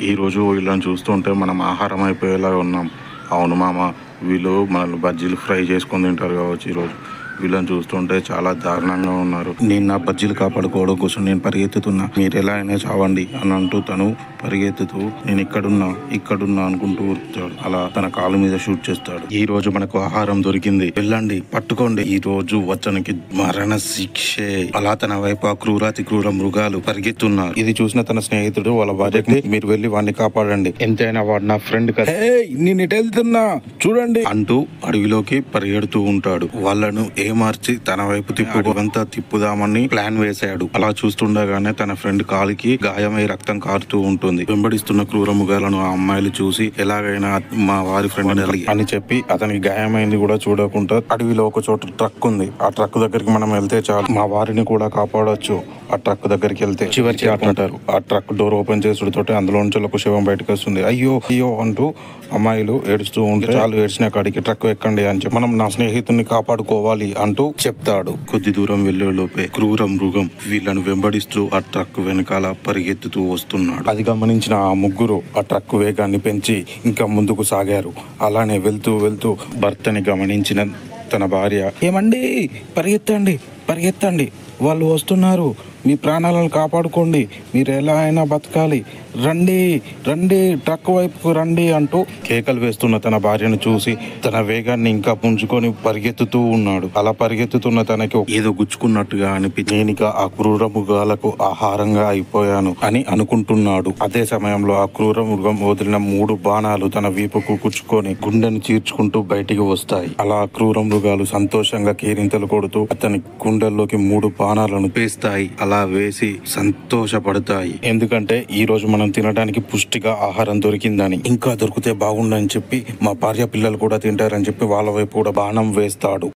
ఈరోజు వీళ్ళని చూస్తుంటే మనం ఆహారం అయిపోయేలాగా ఉన్నాం. అవును మామ, వీళ్ళు మనల్ని బజ్జీలు ఫ్రై చేసుకొని తింటారు కావచ్చు. ఈరోజు వీళ్ళని చూస్తుంటే చాలా దారుణంగా ఉన్నారు. నేను నా బజ్జీలు కాపాడుకోవడం కోసం నేను పరిగెత్తుతున్నా, మీరు ఎలా అయినా చావండి అని అంటూ తను పరిగెత్తుతూ నేను ఇక్కడున్నా అనుకుంటూ వస్తాడు. అలా తన కాలు మీద షూట్ చేస్తాడు. ఈ రోజు మనకు ఆహారం దొరికింది, వెళ్ళండి పట్టుకోండి, ఈ రోజు వచ్చనికి మరణ శిక్షే. అలా తన వైపు ఆ క్రూరాతి క్రూర మృగాలు పరిగెత్తున్నారు. ఇది చూసిన తన స్నేహితుడు వాళ్ళ భార్యకి, మీరు వెళ్ళి వాడిని కాపాడండి, ఎంతైనా వాడు నా ఫ్రెండ్ కదా, నేను ఇటు వెళ్తున్నా చూడండి అంటూ అడవిలోకి పరిగెడుతూ ఉంటాడు. వాళ్ళను ఏమార్చి తన వైపు అడవంతా తిప్పుదామని ప్లాన్ వేశాడు. అలా చూస్తుండగానే తన ఫ్రెండ్ కాలికి గాయమై రక్తం కారుతూ ఉంటుంది. వెంబడిస్తున్న క్రూర మృగాలను ఆ అమ్మాయిలు చూసి ఎలాగైనా మా వారి ఫ్రెండ్ అని చెప్పి అతనికి గాయమైంది కూడా చూడకుండా, అడవిలో ఒక చోట ట్రక్ ఉంది, ఆ ట్రక్ దగ్గరికి మనం వెళ్తే చాలు, మా వారిని కూడా కాపాడొచ్చు. ఆ ట్రక్ దగ్గరికి వెళ్తే చివరికి అంటారు. ఆ ట్రక్ డోర్ ఓపెన్ చేసుడుతోటి అందులో నుంచి ఒక శవం బయటకు వస్తుంది. అయ్యో అయ్యో అంటూ అమ్మాయిలు ఏడుస్తూ ఉంటే, చాలు ఏడ్చిన కాడికి ట్రక్ ఎక్కండి అని చెప్పి మనం నా స్నేహితుడిని కాపాడుకోవాలి అంటూ చెప్తాడు. కొద్ది దూరం వెళ్లేలోపే క్రూర మృగం వీళ్ళను వెంబడిస్తూ ఆ ట్రక్ వెనకాల పరిగెత్తుతూ వస్తున్నాడు. అది గమనించిన ఆ ముగ్గురు ఆ ట్రక్ వేగాన్ని పెంచి ఇంకా ముందుకు సాగారు. అలానే వెళ్తూ వెళ్తూ భర్తని గమనించిన తన భార్య, ఏమండి పరిగెత్తండి, వాళ్ళు వస్తున్నారు, మీ ప్రాణాలను కాపాడుకోండి, మీరు ఎలా అయినా బతకాలి, రండి ట్రక్ వైపుకు రండి అంటూ కేకలు వేస్తున్న తన భార్యను చూసి తన వేగాన్ని ఇంకా పుంజుకొని పరిగెత్తుతూ ఉన్నాడు. అలా పరిగెత్తుతున్న తనకి ఏదో గుచ్చుకున్నట్టుగా అనిపించి, నేనిక ఆ క్రూర మృగాలకు ఆహారంగా అయిపోయాను అని అనుకుంటున్నాడు. అదే సమయంలో ఆ క్రూర మృగం వదిలిన 3 బాణాలు తన వీపుకు గుచ్చుకొని గుండెను చీర్చుకుంటూ బయటికి వస్తాయి. అలా క్రూర మృగాలు సంతోషంగా కేరింతలు కొడుతూ అతని గుండెల్లోకి 3 బాణాలను వేస్తాయి. అలా వేసి సంతోషపడతాయి. ఎందుకంటే ఈ రోజు మనం తినడానికి పుష్టిగా ఆహారం దొరికిందని, ఇంకా దొరికితే బాగుండని చెప్పి మా భార్య పిల్లలు కూడా తింటారని చెప్పి వాళ్ళ వైపు కూడా బాణం వేస్తాడు.